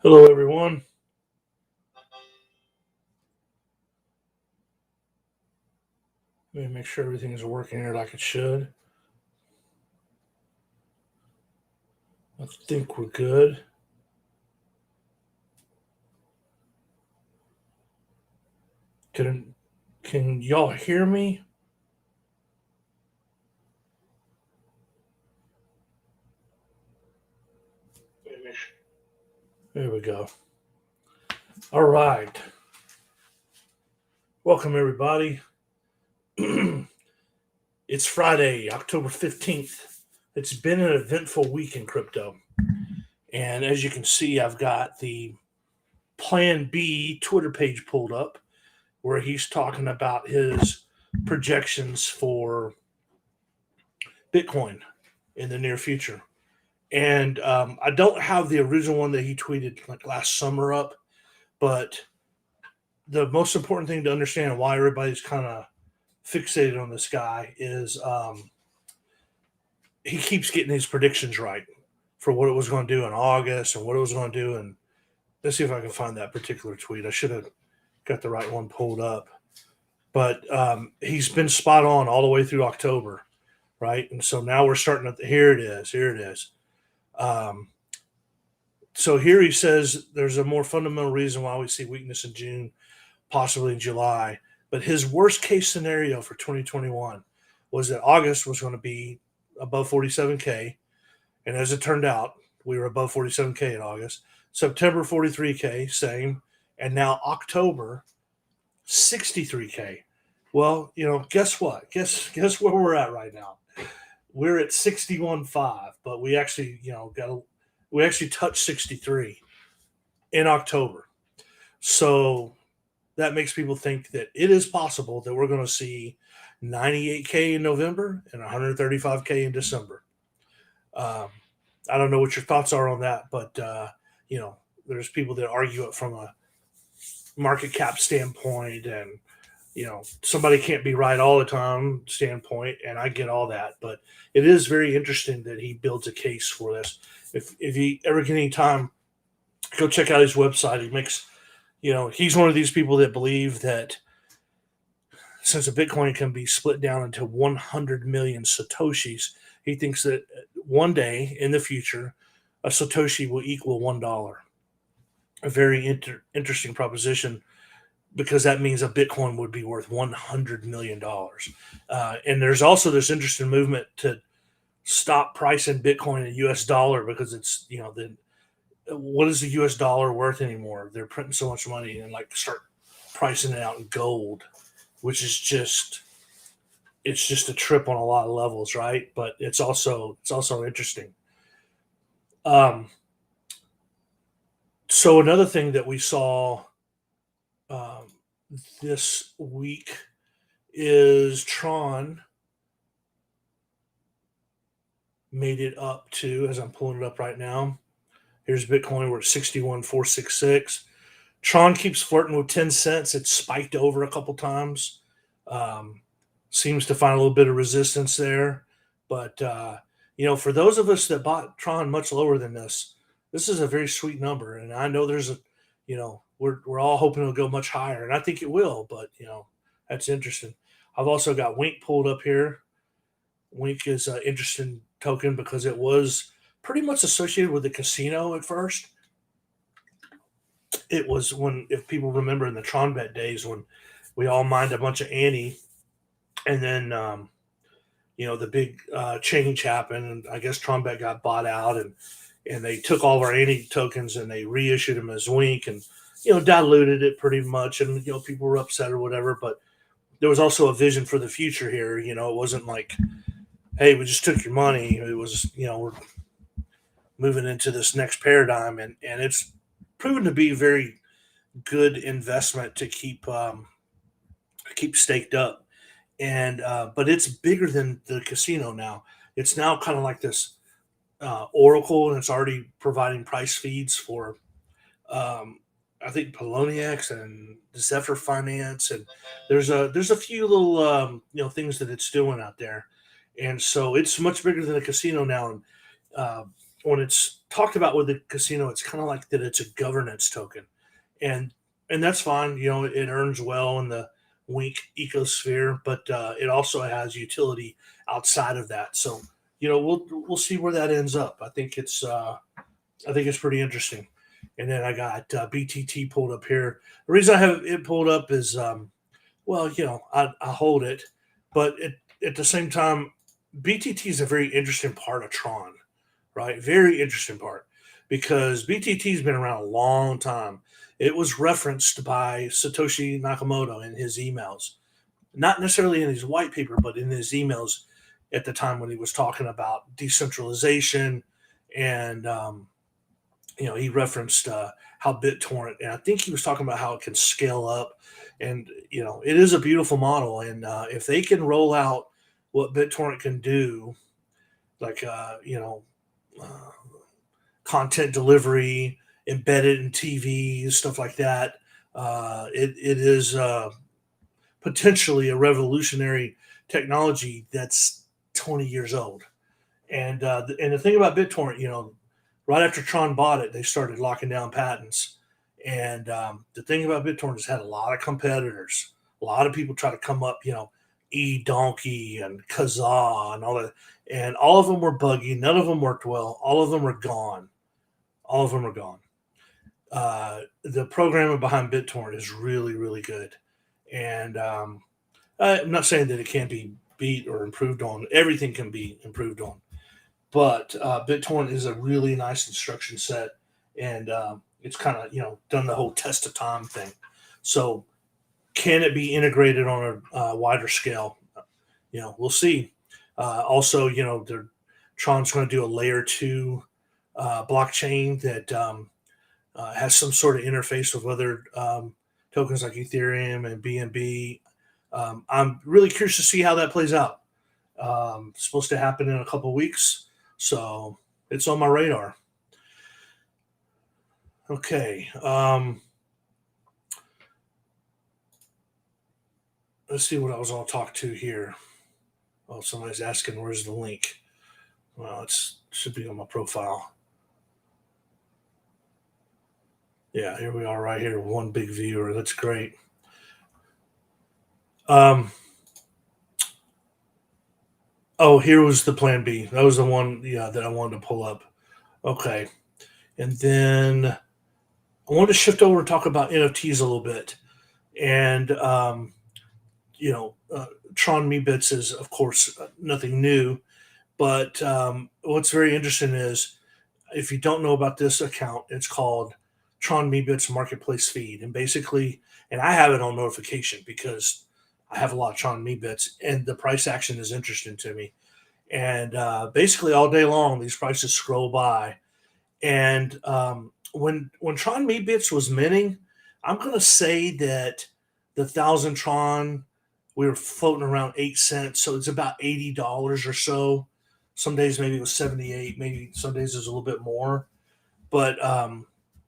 Hello, everyone. Let me make sure everything's working here like it should. I think we're good. Can y'all hear me? There we go. All right. Welcome, everybody. It's Friday, October 15th. It's been an eventful week in crypto. And as you can see, I've got the Plan B Twitter page pulled up where he's talking about his projections for Bitcoin in the near future. And I don't have the original one that he tweeted like last summer up, but the most important thing to understand why everybody's kind of fixated on this guy is he keeps getting his predictions right for what it was going to do in August and what it was going to do. And let's see if I can find that particular tweet. I should have got the right one pulled up, but he's been spot on all the way through October, right? And so now we're starting at here it is. Here it is. So here he says there's a more fundamental reason why we see weakness in June, possibly in July. But his worst case scenario for 2021 was that August was going to be above 47K. And as it turned out, we were above 47K in August. September, 43K, same. And now October, 63K. Well, guess what? Guess where we're at right now. We're at 61.5, but we actually, we actually touched 63 in October. So that makes people think that it is possible that we're going to see 98K in November and 135K in December. I don't know what your thoughts are on that, but there's people that argue it from a market cap standpoint, and somebody can't be right all the time standpoint, and I get all that, but it is very interesting that he builds a case for this. If you ever get any time, go check out his website. He makes, he's one of these people that believe that since a Bitcoin can be split down into 100 million Satoshis, he thinks that one day in the future, a Satoshi will equal $1. A very interesting proposition, because that means a Bitcoin would be worth $100 million. And there's also this interesting movement to stop pricing Bitcoin in US dollar, because it's, what is the US dollar worth anymore? They're printing so much money, and like start pricing it out in gold, which is it's just a trip on a lot of levels, right? But it's also interesting. So another thing that we saw this week is Tron made it up to, as I'm pulling it up right now. Here's Bitcoin. We're at 61,466. Tron keeps flirting with 10 cents. It's spiked over a couple times. Seems to find a little bit of resistance there. But, for those of us that bought Tron much lower than this is a very sweet number. And I know there's we're all hoping it'll go much higher. And I think it will, but, that's interesting. I've also got Wink pulled up here. Wink is an interesting token because it was pretty much associated with the casino at first. It was if people remember in the TronBet days, when we all mined a bunch of Annie, and then the big change happened, and I guess TronBet got bought out, and they took all of our Annie tokens and they reissued them as Wink, and diluted it pretty much, and people were upset or whatever. But there was also a vision for the future here. It wasn't like, hey, we just took your money. It was, we're moving into this next paradigm, and it's proven to be a very good investment to keep staked up. And but it's bigger than the casino now. It's now kind of like this oracle, and it's already providing price feeds for I think Poloniex and Zephyr Finance, and there's a few little things that it's doing out there, and so it's much bigger than a casino now. And when it's talked about with the casino, it's kind of like that it's a governance token, and that's fine. It earns well in the Wink ecosphere, but it also has utility outside of that. So we'll see where that ends up. I think it's pretty interesting. And then I got BTT pulled up here. The reason I have it pulled up is, well, I hold it, but at the same time, BTT is a very interesting part of Tron, right? Very interesting part because BTT has been around a long time. It was referenced by Satoshi Nakamoto in his emails, not necessarily in his white paper, but in his emails at the time when he was talking about decentralization and he referenced how BitTorrent, and I think he was talking about how it can scale up, and it is a beautiful model, and if they can roll out what BitTorrent can do, like uh, content delivery embedded in TV, stuff like that, it is potentially a revolutionary technology that's 20 years old. And the thing about BitTorrent, right after Tron bought it, they started locking down patents. And the thing about BitTorrent has had a lot of competitors. A lot of people try to come up, E Donkey and Kazaa and all that, and all of them were buggy. None of them worked well. All of them are gone. All of them are gone. The programming behind BitTorrent is really, really good. And I'm not saying that it can't be beat or improved on. Everything can be improved on, but BitTorrent is a really nice instruction set, and it's kind of done the whole test of time thing. So, can it be integrated on a wider scale? We'll see. Also, Tron's going to do a layer two blockchain that has some sort of interface with other tokens like Ethereum and BNB. I'm really curious to see how that plays out. It's supposed to happen in a couple weeks, so it's on my radar. Okay. Let's see what I was all talk to here. Oh, somebody's asking where's the link. Well, it should be on my profile. Yeah, here we are right here. One big viewer. That's great. Um, oh, here was the plan B. That was the one, yeah, that I wanted to pull up. Okay. And then I wanted to shift over and talk about NFTs a little bit. And, Tron Me Bits is, of course, nothing new. But what's very interesting is if you don't know about this account, it's called Tron Me Bits Marketplace Feed. And basically, and I have it on notification because I have a lot of Tron Me Bits, and the price action is interesting to me. And basically, all day long, these prices scroll by. And when Tron Me Bits was minting, I'm going to say that the 1,000 Tron, we were floating around 8 cents. So it's about $80 or so. Some days maybe it was 78, maybe some days it was a little bit more. But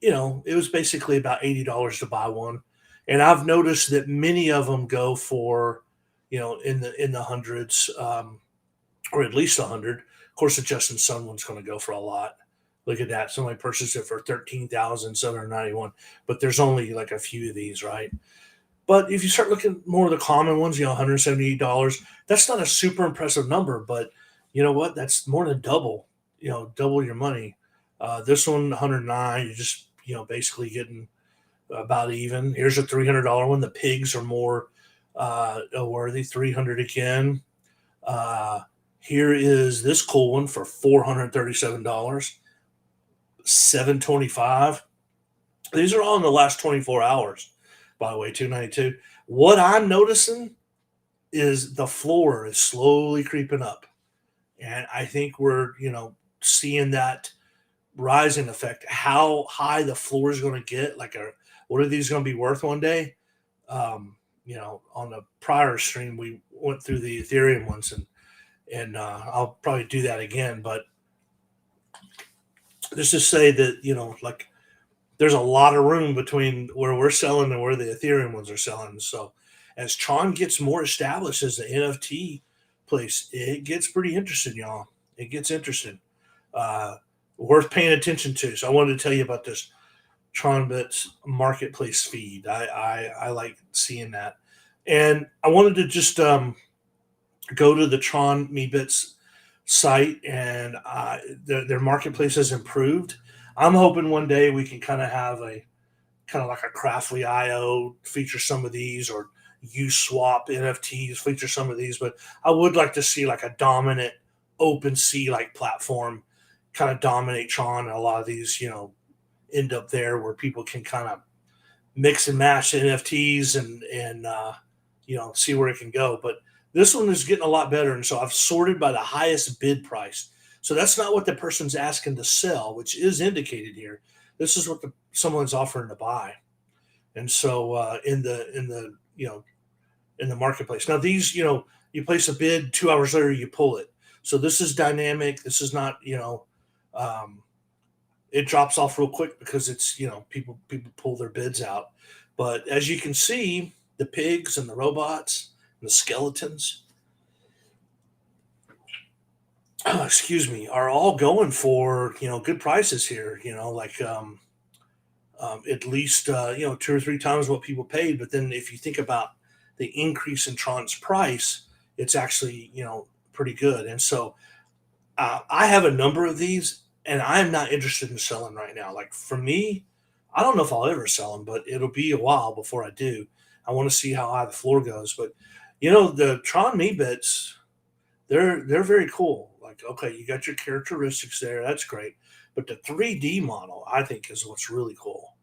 it was basically about $80 to buy one. And I've noticed that many of them go for, in the hundreds, or at least 100. Of course, the Justin Sun one's going to go for a lot. Look at that. Somebody purchased it for 13,791, but there's only like a few of these, right? But if you start looking more of the common ones, $178, that's not a super impressive number, but you know what? That's more than double, double your money. This one, 109, you're just, basically getting about even. Here's a $300 one. The pigs are more worthy, 300 again. Here is this cool one for $437, 725. These are all in the last 24 hours, by the way, 292. What I'm noticing is the floor is slowly creeping up. And I think we're, seeing that rising effect. How high the floor is going to get, what are these going to be worth one day? On the prior stream, we went through the Ethereum ones, and I'll probably do that again. But let's just say that, there's a lot of room between where we're selling and where the Ethereum ones are selling. So as Tron gets more established as the NFT place, it gets pretty interesting, y'all. It gets interesting. Uh, worth paying attention to. So I wanted to tell you about this Tronbits marketplace feed. I like seeing that, and I wanted to just go to the Tron Meebits site, and their marketplace has improved. I'm hoping one day we can kind of have a kind of like a Craftly IO feature some of these, or Uswap NFTs feature some of these. But I would like to see like a dominant open sea like platform kind of dominate Tron, and a lot of these, end up there where people can kind of mix and match NFTs and see where it can go. But this one is getting a lot better, and so I've sorted by the highest bid price. So that's not what the person's asking to sell, which is indicated here. This is what someone's offering to buy, and so in the marketplace. Now these, you place a bid, 2 hours later you pull it. So this is dynamic. This is not, um, it drops off real quick because it's, people pull their bids out. But as you can see, the pigs and the robots and the skeletons, excuse me, are all going for, good prices here. Like at least 2 or 3 times what people paid. But then if you think about the increase in Tron's price, it's actually pretty good. And so I have a number of these, and I'm not interested in selling right now. Like for me, I don't know if I'll ever sell them, but it'll be a while before I do. I want to see how high the floor goes. But the Tron Me bits, they're very cool. Like, okay, you got your characteristics there, that's great. But the 3D model, I think, is what's really cool.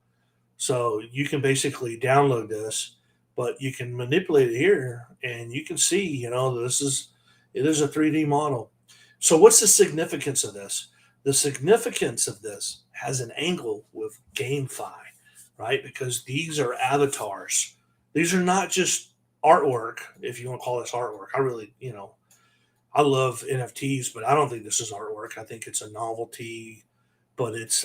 So you can basically download this, but you can manipulate it here, and you can see, it is a 3D model. So what's the significance of this? The significance of this has an angle with GameFi, right? Because these are avatars. These are not just artwork, if you want to call this artwork. I really, I love NFTs, but I don't think this is artwork. I think it's a novelty, but it's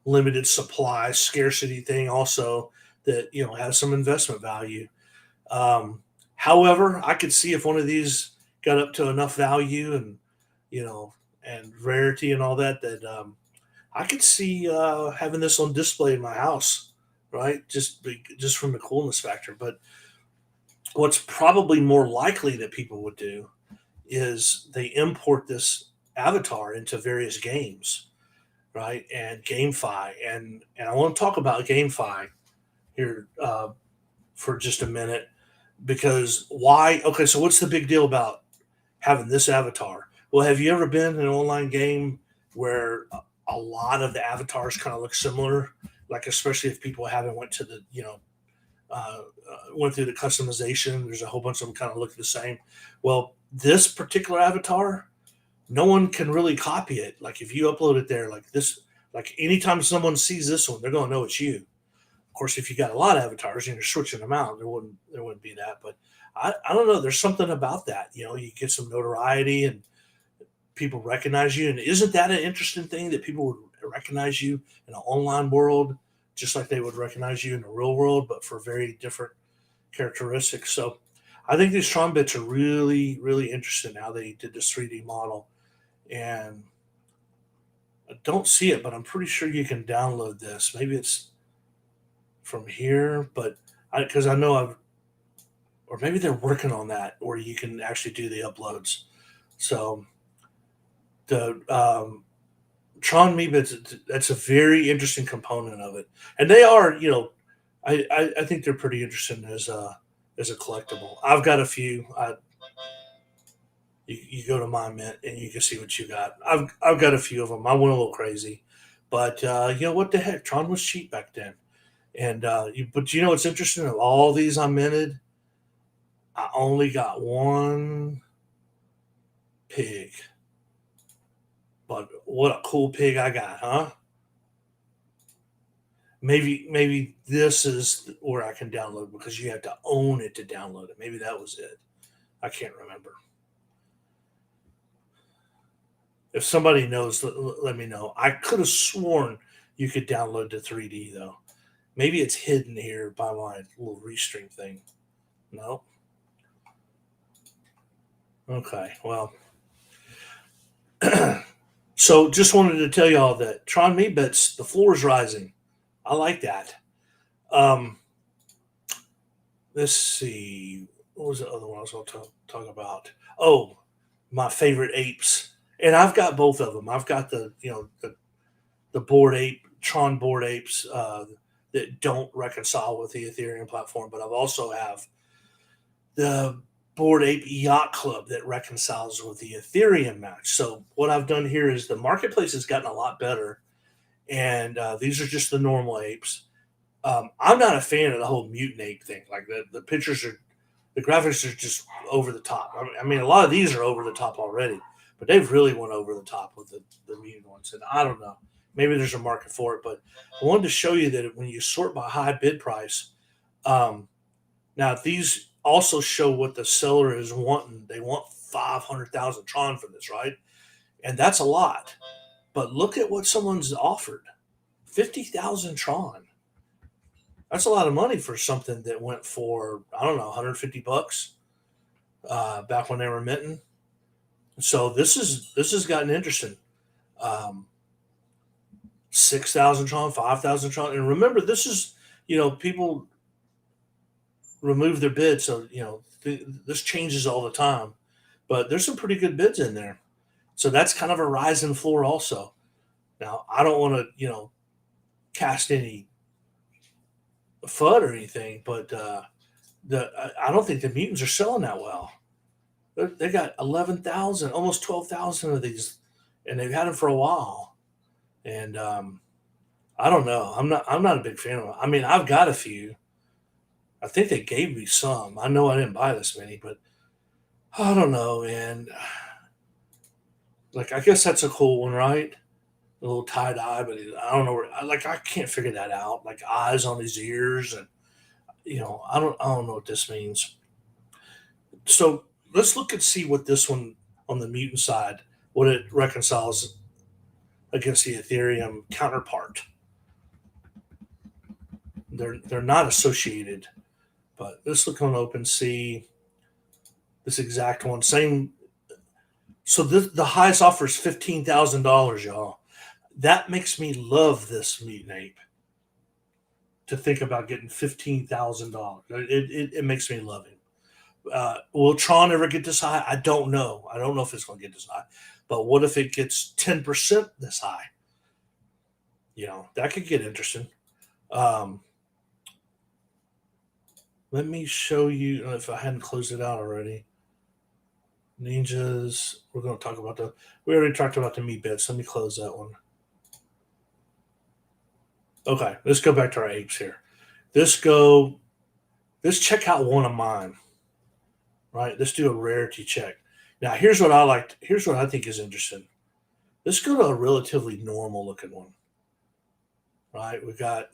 limited supply, scarcity thing also that has some investment value. However, I could see if one of these got up to enough value and you know and rarity and all that, that I could see having this on display in my house, right? Just from the coolness factor. But what's probably more likely that people would do is they import this avatar into various games, right? And GameFi, and I want to talk about GameFi here for just a minute, because why? Okay, so what's the big deal about having this avatar? Well, have you ever been in an online game where a lot of the avatars kind of look similar? Like, especially if people haven't went to the went through the customization, there's a whole bunch of them kind of look the same. Well, this particular avatar, no one can really copy it. Like if you upload it there, like this, like anytime someone sees this one, they're gonna know it's you. Of course, if you got a lot of avatars and you're switching them out, there wouldn't be that. But I don't know. There's something about that. You get some notoriety and people recognize you. And isn't that an interesting thing, that people would recognize you in an online world just like they would recognize you in the real world, but for very different characteristics. So I think these Tron bits are really, really interesting how they did this 3D model. And I don't see it, but I'm pretty sure you can download this. Maybe it's from here, but because I know I've, or maybe they're working on that where you can actually do the uploads. So the Tron Me bits, that's a very interesting component of it, and they are, I think they're pretty interesting as a collectible. I've got a few. You go to my mint and you can see what you got. I've got a few of them. I went a little crazy, but what the heck? Tron was cheap back then, and but what's interesting? Of all these I minted, I only got one pig. But what a cool pig I got, huh? Maybe this is where I can download, because you have to own it to download it. Maybe that was it. I can't remember. If somebody knows, let me know. I could have sworn you could download the 3D though. Maybe it's hidden here by my little restream thing. No. Okay. Well. So just wanted to tell y'all that Tron Me Bets, the floor is rising. I like that. Um, let's see. What was the other one I was going to talk about? Oh, my favorite apes. And I've got both of them. I've got the board ape, Tron board apes that don't reconcile with the Ethereum platform, but I've also have the board ape yacht club that reconciles with the Ethereum match. So what I've done here is the marketplace has gotten a lot better, and these are just the normal apes. I'm not a fan of the whole mutant ape thing. Like the pictures are, the graphics are just over the top. I mean, a lot of these are over the top already, but they've really went over the top with the mutant ones. And I don't know, maybe there's a market for it, but I wanted to show you that when you sort by high bid price, um, now these also show what the seller is wanting. They want 500,000 Tron for this, right? And that's a lot. But look at what someone's offered: 50,000 Tron. That's a lot of money for something that went for, I don't know, 150 bucks back when they were minting. So this has gotten interesting. Um, 6,000 Tron, 5,000 Tron, and remember, this is, people remove their bids, so this changes all the time. But there's some pretty good bids in there, so that's kind of a rising floor also. Now I don't want to cast any FUD or anything, but I don't think the mutants are selling that well. They got 11,000, almost 12,000 of these, and they've had them for a while. And I don't know. I'm not a big fan of them. I mean, I've got a few. I think they gave me some. I know I didn't buy this many, but I don't know. And like, I guess that's a cool one, right? A little tie dye, but I don't know where. I can't figure that out. Like eyes on his ears, and I don't know what this means. So let's look and see what this one on the mutant side, what it reconciles against the Ethereum counterpart. They're not associated, but let's look on OpenSea. This exact one, same. So the highest offer is $15,000, y'all. That makes me love this mutant ape. To think about getting $15,000, it makes me love him. Will Tron ever get this high? I don't know. I don't know if it's going to get this high. But what if it gets 10% this high? That could get interesting. Um, let me show you if I hadn't closed it out already. Ninjas. We're going to talk about the. We already talked about the meat bits. Let me close that one. Okay, let's go back to our apes here. Let's check out one of mine. Right. Let's do a rarity check. Now, here's what I liked. Here's what I think is interesting. Let's go to a relatively normal looking one. Right. We got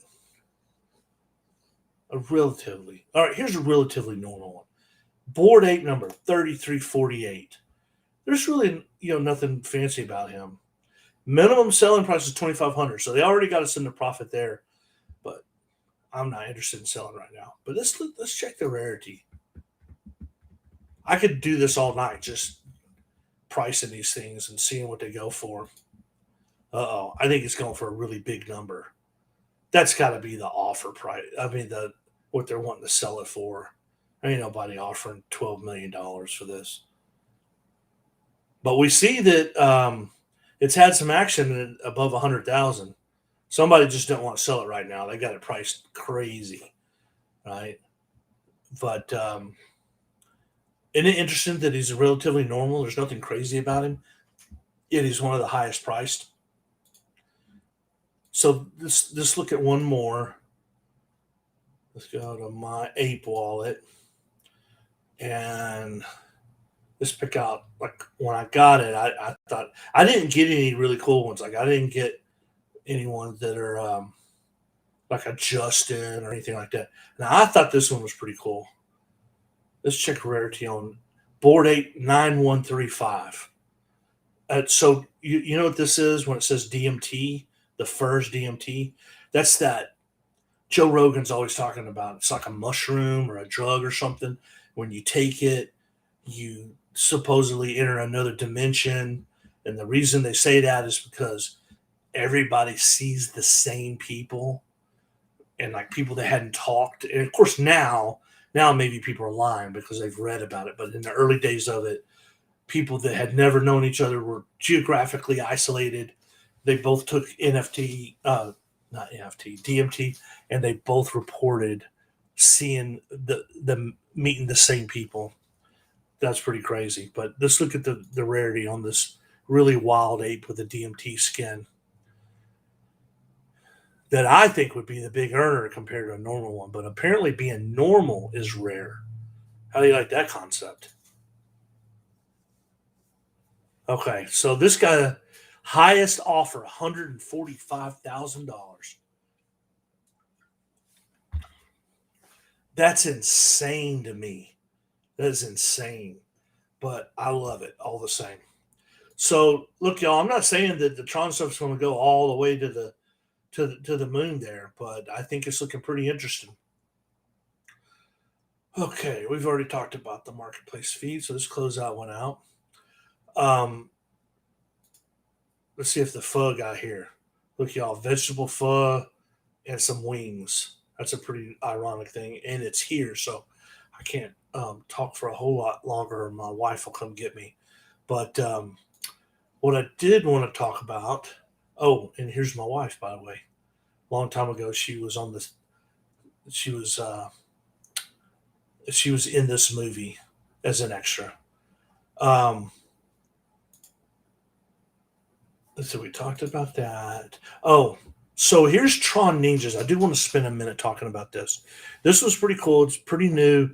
all right. Here's a relatively normal one. Board ape number 3348. There's really, nothing fancy about him. Minimum selling price is 2,500. So they already got us into profit there, but I'm not interested in selling right now. But let's check the rarity. I could do this all night, just pricing these things and seeing what they go for. I think it's going for a really big number. That's got to be the offer price. I mean, what they're wanting to sell it for. Ain't nobody offering $12 million for this. But we see that it's had some action above 100,000. Somebody just don't want to sell it right now. They got it priced crazy, right? But isn't it interesting that he's relatively normal? There's nothing crazy about him, yet he's one of the highest priced. So let's look at one more. Let's go to my ape wallet, and let's pick out, like, when I got it, I thought I didn't get any really cool ones. Like, I didn't get any ones that are like a Justin or anything like that. Now, I thought this one was pretty cool. Let's check rarity on board 89135. So you know what this is when it says DMT, the FURS DMT? That's that Joe Rogan's always talking about. It's like a mushroom or a drug or something. When you take it, you supposedly enter another dimension, And the reason they say that is because everybody sees the same people, and like people that hadn't talked. And of course now maybe people are lying because they've read about it. But in the early days of it, people that had never known each other were geographically isolated. They both took NFT, not NFT, DMT, and they both reported seeing the meeting the same people. That's pretty crazy. But let's look at the rarity on this really wild ape with a DMT skin that I think would be the big earner compared to a normal one. But apparently, being normal is rare. How do you like that concept? Okay, so this guy, highest offer, $145,000. That's insane to me. That is insane, but I love it all the same. So look, y'all. I'm not saying that the Tron stuff's going to go all the way to the moon there, but I think it's looking pretty interesting. Okay, we've already talked about the marketplace feed, so let's close that one out. Um, let's see if the pho got here. Look, y'all, vegetable pho and some wings. That's a pretty ironic thing, and it's here, so I can't talk for a whole lot longer, or my wife will come get me. But what I did want to talk about. Oh, and here's my wife, by the way. Long time ago, she was on this. She was she was in this movie as an extra. Um, let's see, we talked about that. Oh, so here's Tron Ninjas. I do want to spend a minute talking about this. This was pretty cool. It's pretty new.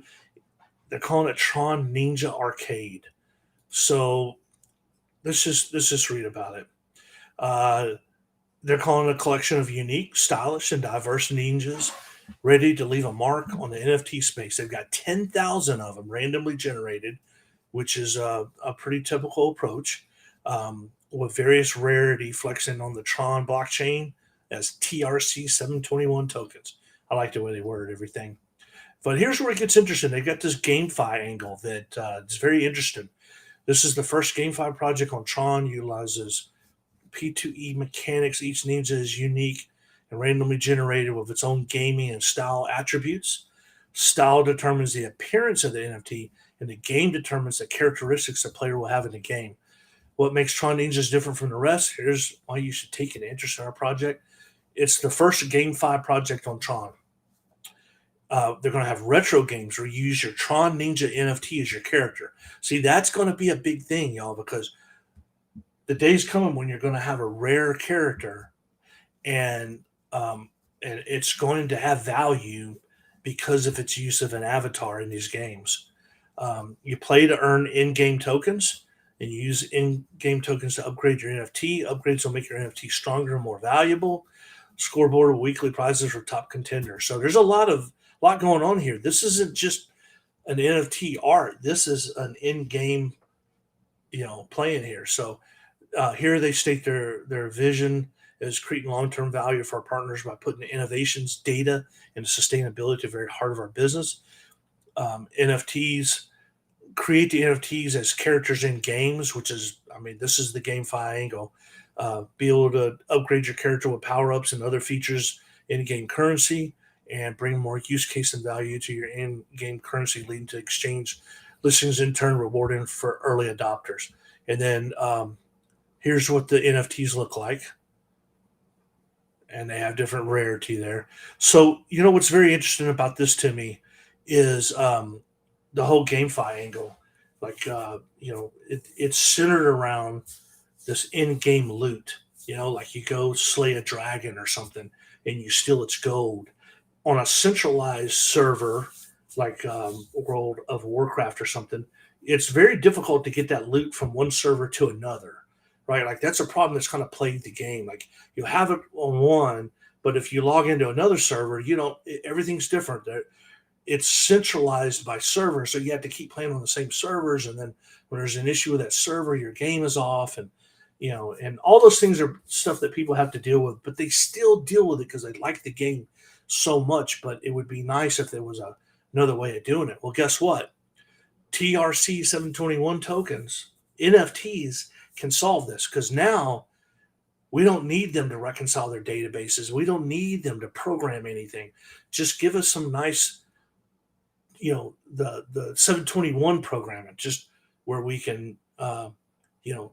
They're calling it Tron Ninja Arcade. So let's just read about it. Uh, they're calling it a collection of unique, stylish, and diverse ninjas ready to leave a mark on the NFT space. They've got 10,000 of them randomly generated, which is a pretty typical approach, with various rarity flexing on the Tron blockchain as TRC 721 tokens. I like the way they worded everything. But here's where it gets interesting. They've got this GameFi angle that is very interesting. This is the first GameFi project on Tron, utilizes P2E mechanics. Each ninja is unique and randomly generated with its own gaming and style attributes. Style determines the appearance of the NFT, and the game determines the characteristics the player will have in the game. What makes Tron Ninjas different from the rest? Here's why you should take an interest in our project. It's the first GameFi project on Tron. They're going to have retro games where you use your Tron Ninja NFT as your character. See, that's going to be a big thing, y'all, because the day's coming when you're going to have a rare character, and and it's going to have value because of its use of an avatar in these games. You play to earn in-game tokens, and you use in-game tokens to upgrade your NFT. Upgrades will make your NFT stronger and more valuable. Scoreboard with weekly prizes for top contenders. So there's a lot going on here. This isn't just an NFT art. This is an in-game, playing here. So here they state their vision is creating long-term value for our partners by putting the innovations, data, and sustainability to the very heart of our business. NFTs create the NFTs as characters in games, which is, I mean, this is the GameFi angle. Be able to upgrade your character with power-ups and other features in-game currency, and bring more use case and value to your in-game currency, leading to exchange listings, in turn rewarding for early adopters. And then here's what the NFTs look like, and they have different rarity there. So what's very interesting about this to me is the whole GameFi angle. Like it's centered around this in-game loot. Like you go slay a dragon or something, and you steal its gold on a centralized server like World of Warcraft or something. It's very difficult to get that loot from one server to another, right? Like that's a problem that's kind of plagued the game. Like you have it on one, but if you log into another server, everything's different. It's centralized by server, so you have to keep playing on the same servers. And then when there's an issue with that server, your game is off, and and all those things are stuff that people have to deal with. But they still deal with it because they like the game so much. But it would be nice if there was another way of doing it. Well, guess what? TRC 721 tokens, NFTs, can solve this, because now we don't need them to reconcile their databases. We don't need them to program anything. Just give us some nice, the 721 programming, just where we can, you know,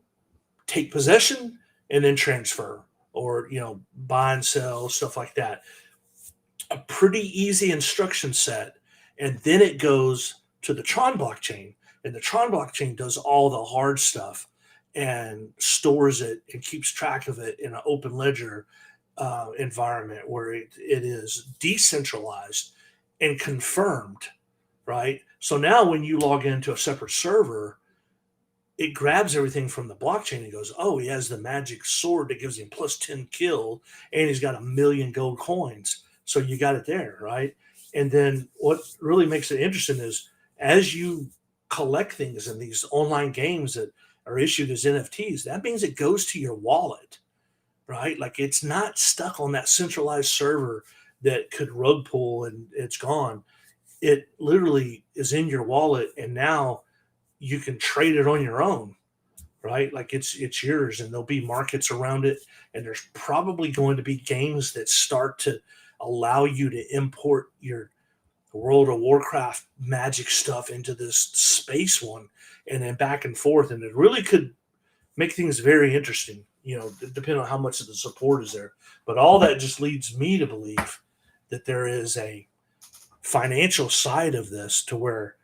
take possession and then transfer, or buy and sell, stuff like that. A pretty easy instruction set, and then it goes to the Tron blockchain, and the Tron blockchain does all the hard stuff and stores it and keeps track of it in an open ledger environment where it is decentralized and confirmed, right? So now when you log into a separate server, it grabs everything from the blockchain and goes, oh, he has the magic sword that gives him plus 10 kill, and he's got 1,000,000 gold coins. So you got it there, right? And then what really makes it interesting is, as you collect things in these online games that are issued as NFTs, that means it goes to your wallet, right? Like, it's not stuck on that centralized server that could rug pull and it's gone. It literally is in your wallet, and now you can trade it on your own, right? Like, it's yours, and there'll be markets around it, and there's probably going to be games that start to allow you to import your World of Warcraft magic stuff into this space one, and then back and forth, and it really could make things very interesting, depending on how much of the support is there. But all that just leads me to believe that there is a financial side of this, to where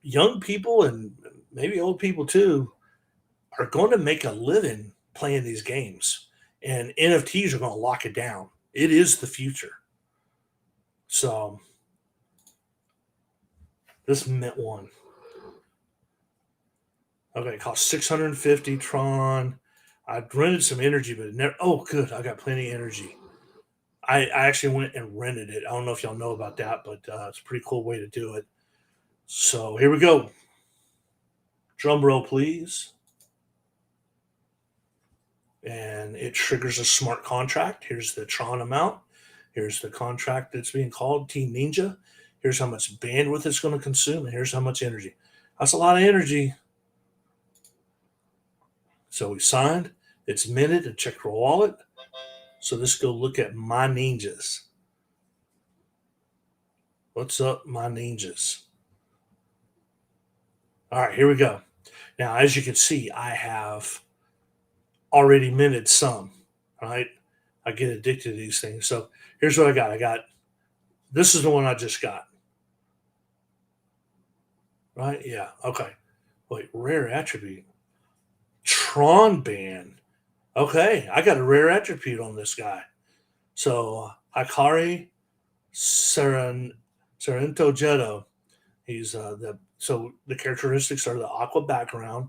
young people, and maybe old people too, are going to make a living playing these games, and NFTs are going to lock it down. It is the future. So this Mint one. Okay, it cost 650 Tron. I rented some energy, but it never. Oh, good. I got plenty of energy. I actually went and rented it. I don't know if y'all know about that, but it's a pretty cool way to do it. So here we go. Drum roll, please. And it triggers a smart contract. Here's the Tron amount. Here's the contract that's being called Team Ninja. Here's how much bandwidth it's going to consume, and here's how much energy. That's a lot of energy. So we signed. It's minted and checked our wallet. So let's go look at my ninjas. What's up, my ninjas? All right, here we go. Now, as you can see, I have already minted some, right? I get addicted to these things. So here's what I got. This is the one I just got. Right? Yeah. Okay. Wait, rare attribute. Tron band. Okay, I got a rare attribute on this guy. So Hikari Sorrento Jetto. He's the characteristics are the aqua background.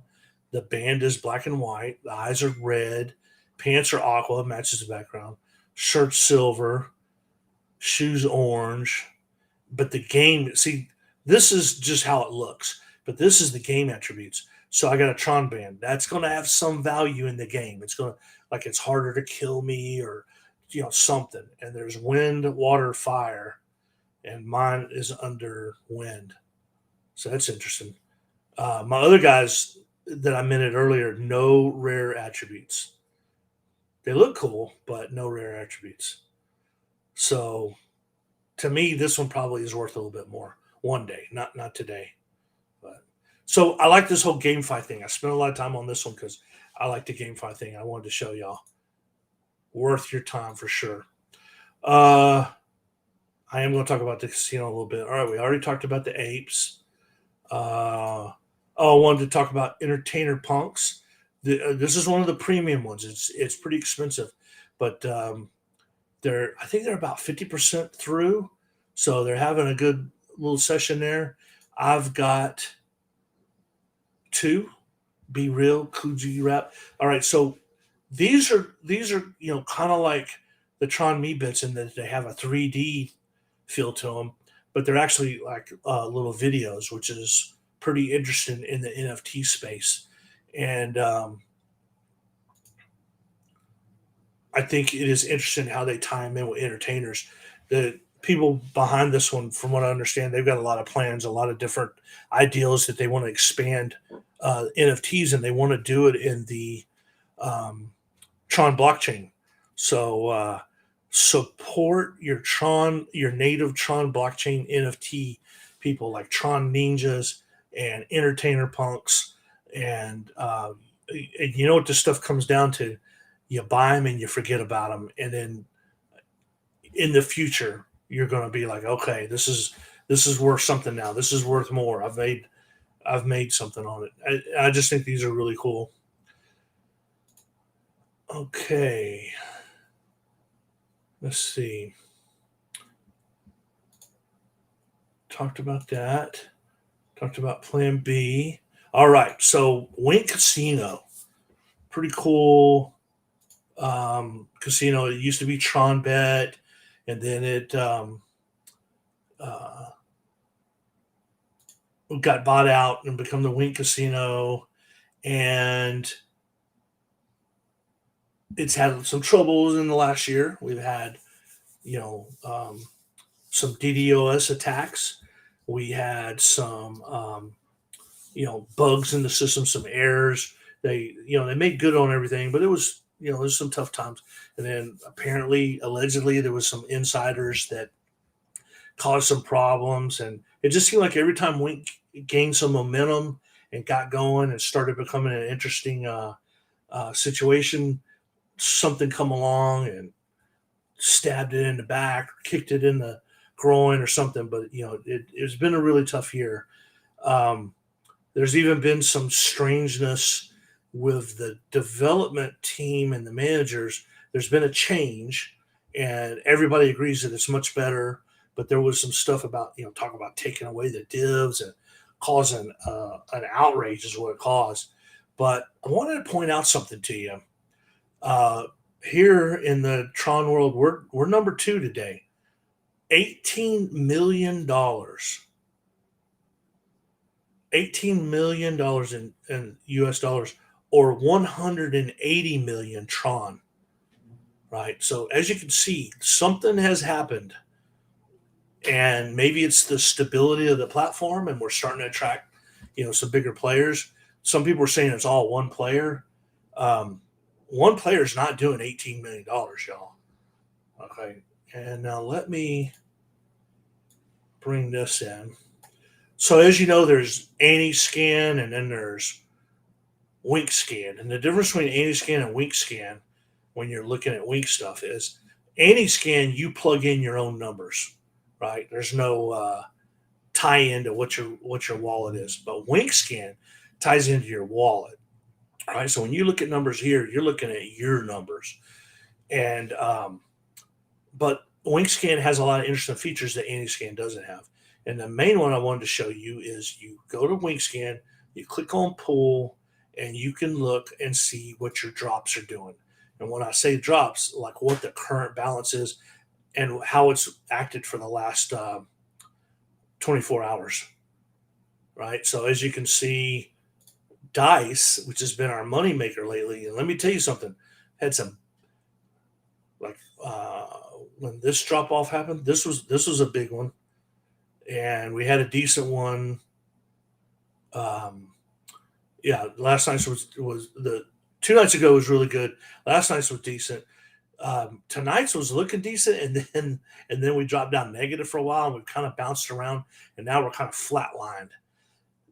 The band is black and white. The eyes are red. Pants are aqua, matches the background. Shirt silver. Shoes orange. But the game, see, this is just how it looks. But this is the game attributes. So I got a Tron band. That's going to have some value in the game. It's going to, like, it's harder to kill me, or something. And there's wind, water, fire, and mine is under wind. So that's interesting. My other guys that I minted earlier, no rare attributes. They look cool, but no rare attributes. So to me, this one probably is worth a little bit more one day, not today. But so I like this whole GameFi thing. I spent a lot of time on this one because I like the GameFi thing. I wanted to show y'all. Worth your time for sure. I am going to talk about the casino a little bit. All right, we already talked about the apes. I wanted to talk about entertainer punks. This is one of the premium ones. It's pretty expensive, but I think they're about 50% through, so they're having a good little session there. I've got 2. Be Real, Kuji Rap. All right, so these are kind of like the Tron Me bits in that they have a 3D feel to them, but they're actually like little videos, which is pretty interesting in the NFT space. And I think it is interesting how they tie them in with entertainers. The people behind this one, from what I understand, they've got a lot of plans, a lot of different ideals that they want to expand NFTs, and they want to do it in the um, Tron blockchain. So support your native Tron blockchain NFT people like Tron Ninjas and Entertainer Punks, and you know what this stuff comes down to? You buy them and you forget about them, and then in the future you're going to be like, okay, this is worth something now. This is worth more. I've made something on it. I just think these are really cool. Okay, let's see. Talked about that. Talked about Plan B. All right, so Wink Casino, pretty cool casino. It used to be Tron Bet, and then it uh, got bought out and become the Wink Casino, and it's had some troubles in the last year. We've had, you know, some DDoS attacks. We had some, bugs in the system, some errors. They made good on everything, but it was, there's some tough times. And then apparently, allegedly, there was some insiders that caused some problems, and it just seemed like every time Wink gained some momentum and got going and started becoming an interesting situation, something come along and stabbed it in the back, or kicked it in the groin or something. But it's been a really tough year. Um, there's even been some strangeness with the development team and the managers. There's been a change, and everybody agrees that it's much better. But there was some stuff about talk about taking away the divs and causing an outrage is what it caused. But I wanted to point out something to you. Uh, Here in the Tron world, we're number two today. $18 million. $18 million in US dollars, or 180 million Tron. Right. So as you can see, something has happened. And maybe it's the stability of the platform, and we're starting to attract, some bigger players. Some people are saying it's all one player. One player is not doing $18 million, y'all. Okay, and now let me bring this in. So as you know, there's AnyScan and then there's WinkScan, and the difference between AnyScan and WinkScan, when you're looking at Wink stuff, is AnyScan you plug in your own numbers, right? There's no tie into what your wallet is, but WinkScan ties into your wallet, right? So when you look at numbers here, you're looking at your numbers, and but WinkScan has a lot of interesting features that AnyScan doesn't have. And the main one I wanted to show you is you go to WinkScan, you click on pool, and you can look and see what your drops are doing. And when I say drops, like what the current balance is and how it's acted for the last 24 hours, right? So as you can see, Dice, which has been our moneymaker lately, and let me tell you something, had some like when this drop off happened, this was a big one, and we had a decent one. Yeah, last night's was the 2 nights ago was really good. Last night's was decent. Tonight's was looking decent, and then we dropped down negative for a while, and we've kind of bounced around, and now we're kind of flatlined.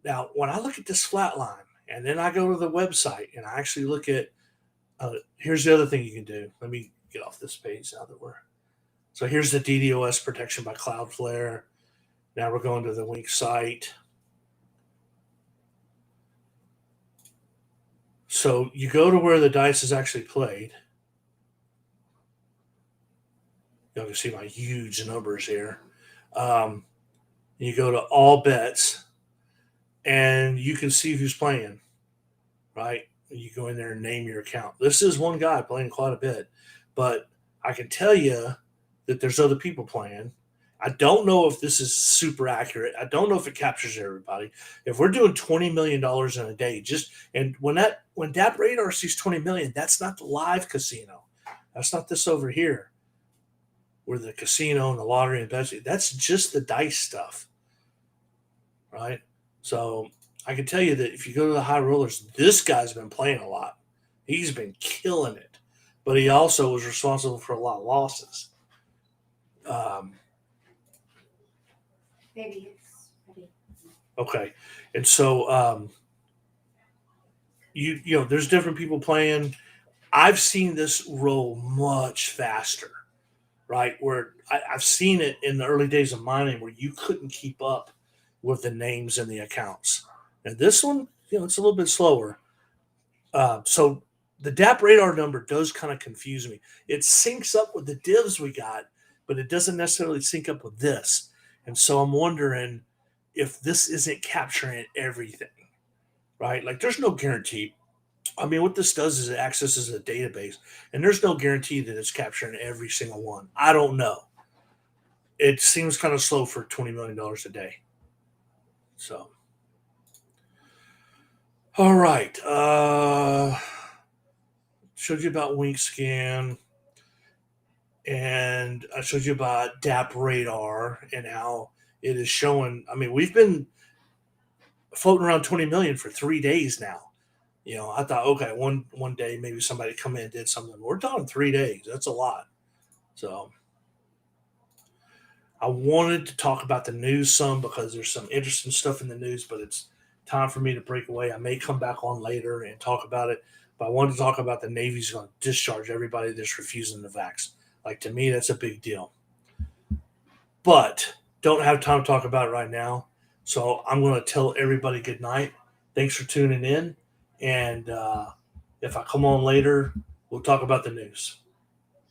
Now, when I look at this flat line, and then I go to the website and I actually look at, here's the other thing you can do. Let me get off this page now that we're. So here's the DDoS protection by Cloudflare. Now we're going to the Wink site. So you go to where the dice is actually played. You can see my huge numbers here. You go to all bets, and you can see who's playing, right? You go in there and name your account. This is one guy playing quite a bit, but I can tell you that there's other people playing. I don't know if this is super accurate. I don't know if it captures everybody. If we're doing $20 million in a day, and when DAP Radar sees 20 million, that's not the live casino. That's not this over here, where the casino and the lottery and bets. That's just the dice stuff, right? So I can tell you that if you go to the high rollers, this guy's been playing a lot. He's been killing it, but he also was responsible for a lot of losses. Um, Maybe it's ready. okay, and so you know, there's different people playing. I've seen this roll much faster, right? Where I've seen it in the early days of mining where you couldn't keep up with the names and the accounts. And this one, you know, it's a little bit slower. So the DAP radar number does kind of confuse me. It syncs up with the divs we got, but it doesn't necessarily sync up with this. And so I'm wondering if this isn't capturing everything, right? Like there's no guarantee. I mean, what this does is it accesses a database, and there's no guarantee that it's capturing every single one. I don't know. It seems kind of slow for $20 million a day. So, all right. Showed you about Winkscan, and I showed you about DAP radar and how it is showing. I mean, we've been floating around 20 million for 3 days now. You know, I thought, okay, one day maybe somebody come in and did something. We're talking 3 days. That's a lot. So I wanted to talk about the news some because there's some interesting stuff in the news, but it's time for me to break away. I may come back on later and talk about it, but I wanted to talk about the Navy's going to discharge everybody that's refusing the vax. Like to me, that's a big deal. But don't have time to talk about it right now. So I'm going to tell everybody good night. Thanks for tuning in. And if I come on later, we'll talk about the news.